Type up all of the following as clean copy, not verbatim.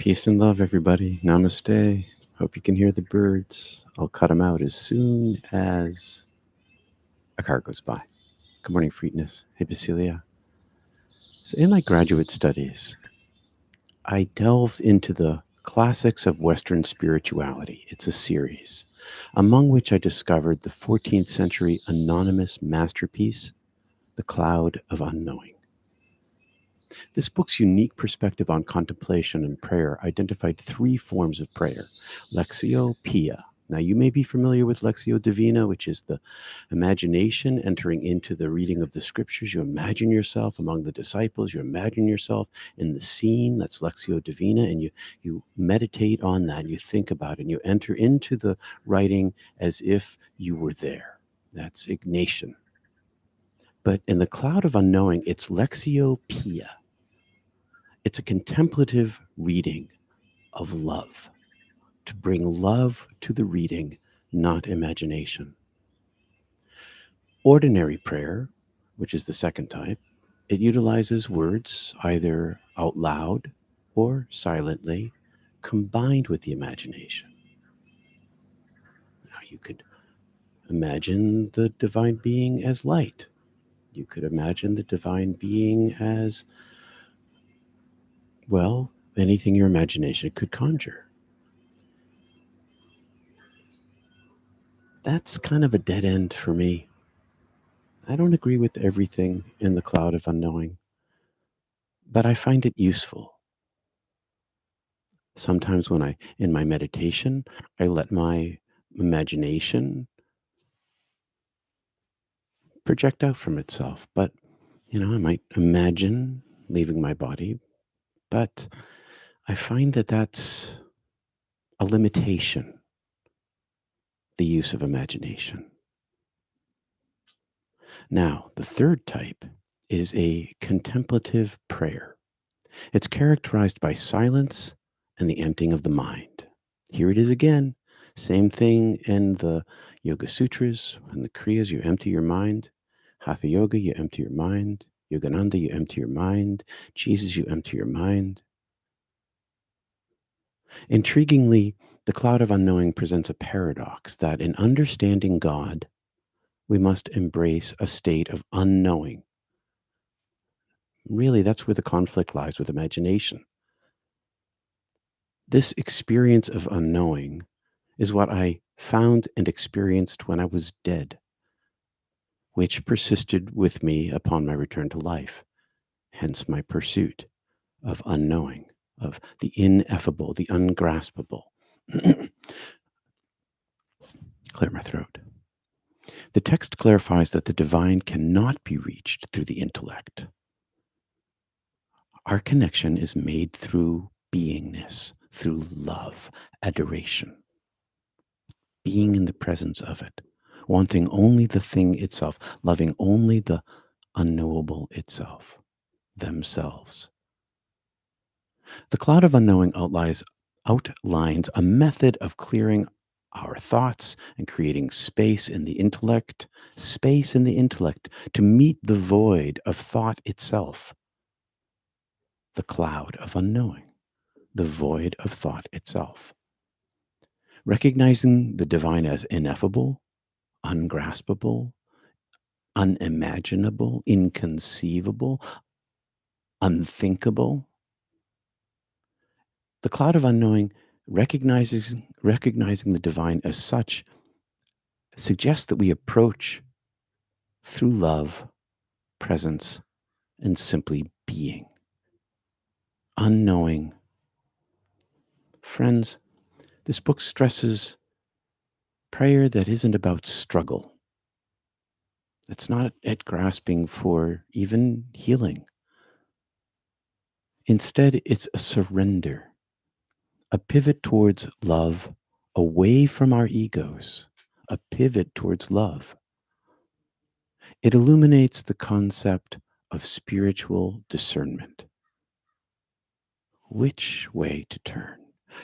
Peace and love, everybody. Namaste. Hope you can hear the birds. I'll cut them out as soon as a car goes by. Good morning, Freetness. Hey, Basilia. So, in my graduate studies, I delved into the classics of Western spirituality. It's a series, among which I discovered the 14th century anonymous masterpiece, The Cloud of Unknowing. This book's unique perspective on contemplation and prayer identified three forms of prayer: Lectio Pia. Now, you may be familiar with Lectio Divina, which is the imagination entering into the reading of the scriptures. You imagine yourself among the disciples, you imagine yourself in the scene. That's Lectio Divina, and you meditate on that, and you think about it, and you enter into the writing as if you were there. That's Ignatian. But in the Cloud of Unknowing, it's Lectio Pia. It's a contemplative reading of love, to bring love to the reading, not imagination. Ordinary prayer, which is the second type, it utilizes words either out loud or silently, combined with the imagination. Now, you could imagine the divine being as light. You could imagine the divine being as, well, anything your imagination could conjure. That's kind of a dead end for me. I don't agree with everything in the Cloud of Unknowing, but I find it useful. Sometimes in my meditation, I let my imagination project out from itself. But, I might imagine leaving my body, but I find that that's a limitation, the use of imagination. Now, the third type is a contemplative prayer. It's characterized by silence and the emptying of the mind. Here it is again. Same thing in the Yoga Sutras and the Kriyas. You empty your mind. Hatha Yoga, you empty your mind. Yogananda, you empty your mind. Jesus, you empty your mind. Intriguingly, the Cloud of Unknowing presents a paradox that in understanding God, we must embrace a state of unknowing. Really, that's where the conflict lies with imagination. This experience of unknowing is what I found and experienced when I was dead, which persisted with me upon my return to life. Hence my pursuit of unknowing, of the ineffable, the ungraspable. Clear my throat. The text clarifies that the divine cannot be reached through the intellect. Our connection is made through beingness, through love, adoration, being in the presence of it, wanting only the thing itself, loving only the unknowable itself, themselves. The Cloud of Unknowing outlines a method of clearing our thoughts and creating space in the intellect to meet the void of thought itself. The Cloud of Unknowing, the void of thought itself. Recognizing the divine as ineffable, ungraspable, unimaginable, inconceivable, unthinkable. The Cloud of Unknowing recognizing the divine as such suggests that we approach through love, presence, and simply being. Unknowing. Friends, this book stresses prayer that isn't about struggle. It's not at grasping for even healing. Instead, it's a surrender, a pivot towards love, away from our egos, a pivot towards love. It illuminates the concept of spiritual discernment. Which way to turn?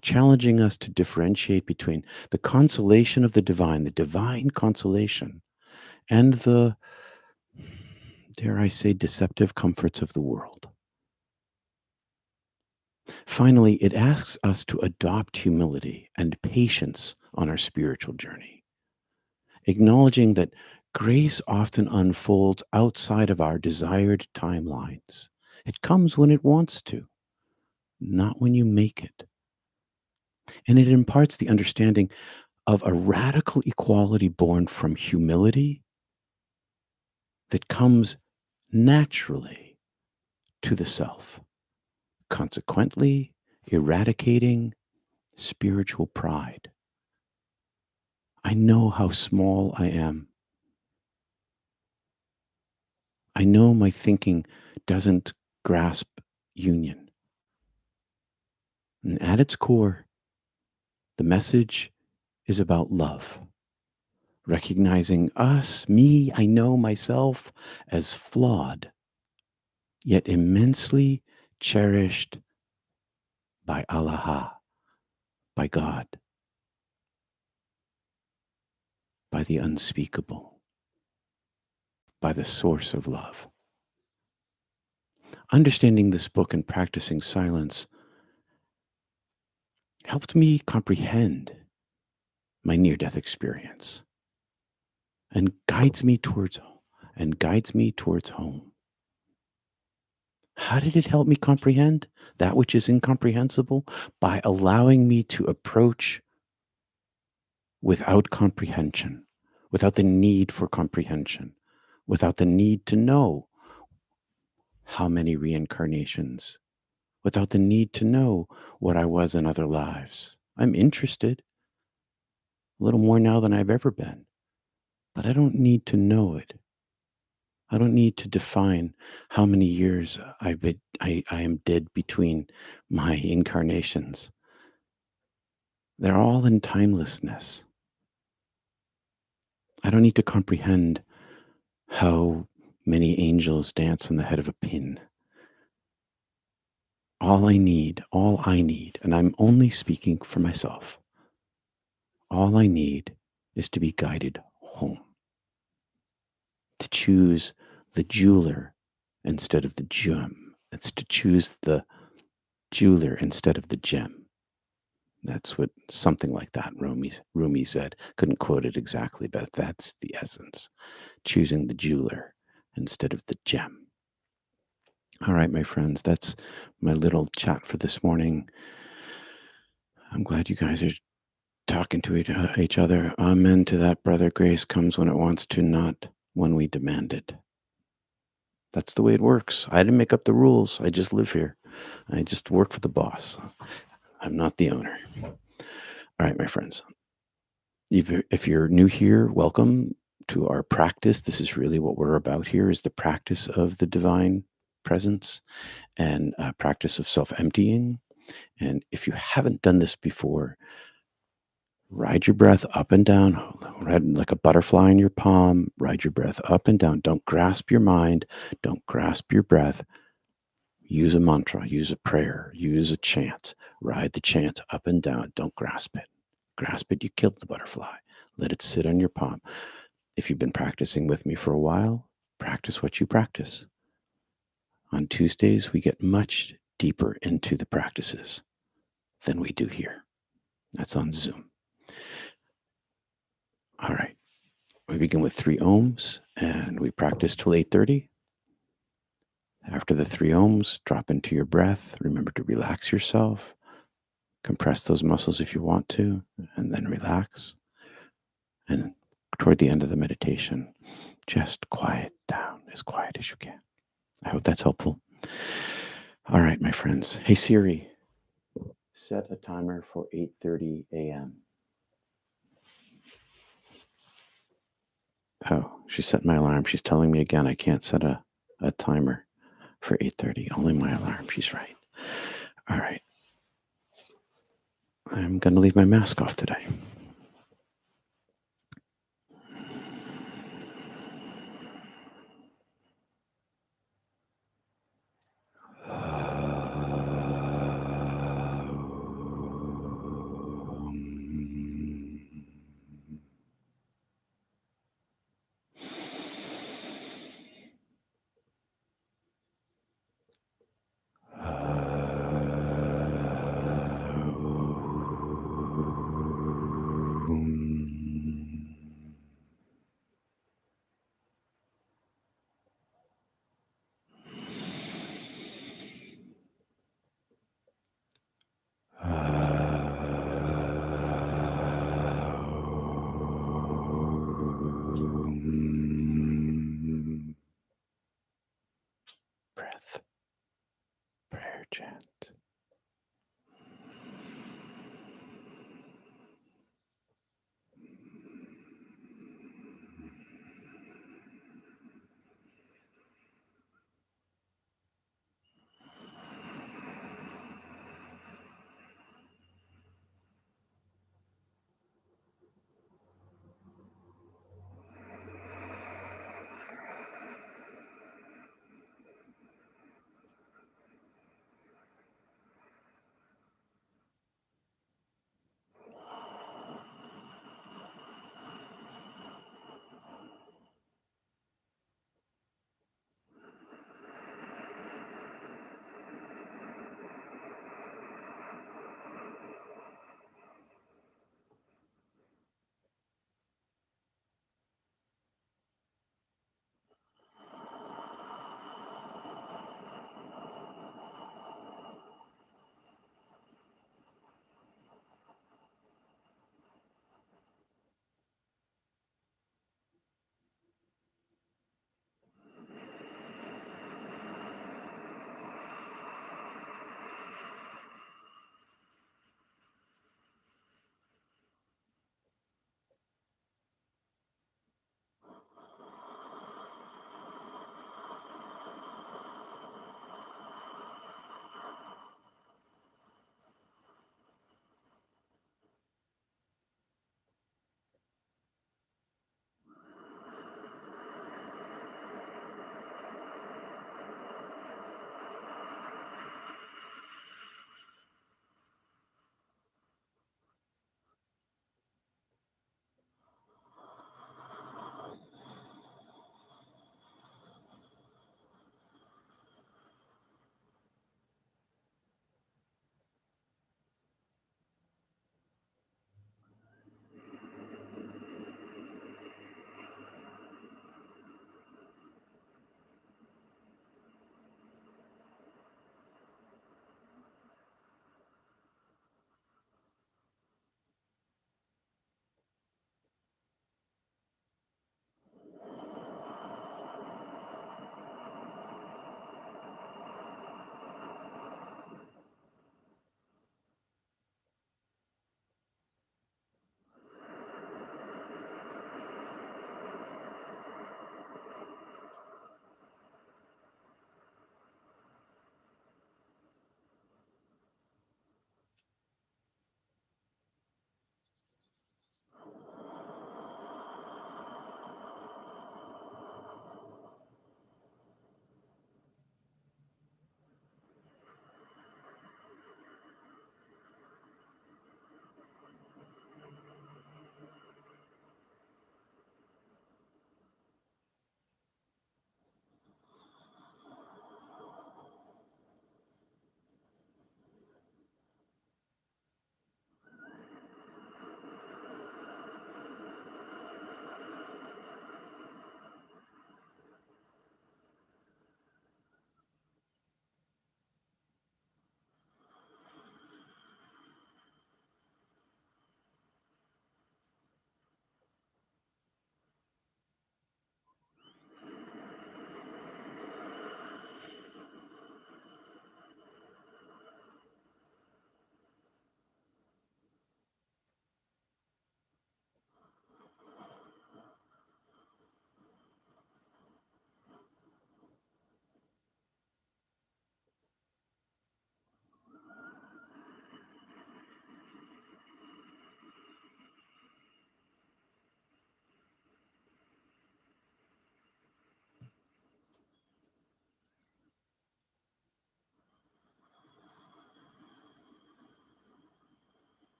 Challenging us to differentiate between the consolation of the divine consolation, and the, dare I say, deceptive comforts of the world. Finally, it asks us to adopt humility and patience on our spiritual journey, acknowledging that grace often unfolds outside of our desired timelines. It comes when it wants to, not when you make it. And it imparts the understanding of a radical equality born from humility that comes naturally to the self, consequently eradicating spiritual pride. I know how small I am. I know my thinking doesn't grasp union. And at its core, the message is about love, recognizing us, me, I know myself as flawed, yet immensely cherished by Allah, by God, by the unspeakable, by the source of love. Understanding this book and practicing silence helped me comprehend my near-death experience and guides me towards home. How did it help me comprehend that which is incomprehensible? By allowing me to approach without comprehension, without the need for comprehension, without the need to know how many reincarnations, without the need to know what I was in other lives. I'm interested a little more now than I've ever been, but I don't need to know it. I don't need to define how many years I am dead between my incarnations. They're all in timelessness. I don't need to comprehend how many angels dance on the head of a pin. All I need, and I'm only speaking for myself, all I need is to be guided home, to choose the jeweler instead of the gem. It's to choose the jeweler instead of the gem. That's what something like that Rumi said. Couldn't quote it exactly, but that's the essence. Choosing the jeweler instead of the gem. All right, my friends, that's my little chat for this morning. I'm glad you guys are talking to each other. Amen to that, brother. Grace comes when it wants to, not when we demand it. That's the way it works. I didn't make up the rules. I just live here. I just work for the boss. I'm not the owner. All right, my friends. If you're new here, welcome to our practice. This is really what we're about here, is the practice of the divine presence and practice of self-emptying. And if you haven't done this before, ride your breath up and down, ride like a butterfly in your palm. Ride your breath up and down. Don't grasp your mind. Don't grasp your breath. Use a mantra, use a prayer, use a chant. Ride the chant up and down. Don't grasp it. Grasp it, you killed the butterfly. Let it sit on your palm. If you've been practicing with me for a while, practice what you practice. On Tuesdays, we get much deeper into the practices than we do here. That's on Zoom. All right. We begin with 3 ohms and we practice till 8:30. After the 3 ohms, drop into your breath. Remember to relax yourself. Compress those muscles if you want to, and then relax. And toward the end of the meditation, just quiet down as quiet as you can. I hope that's helpful. All right, my friends. Hey, Siri, set a timer for 8:30 a.m. Oh, she set my alarm. She's telling me again I can't set a timer for 8:30. Only my alarm. She's right. All right. I'm going to leave my mask off today.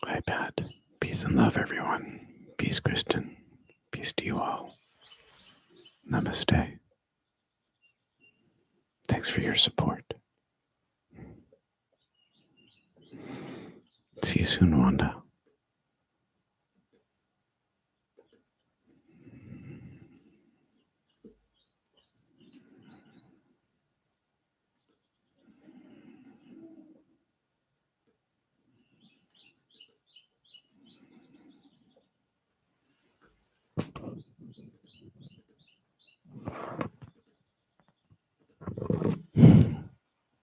Hi, Pat. Peace and love, everyone. Peace, Kristen. Peace to you all. Namaste. Thanks for your support. See you soon, Wanda.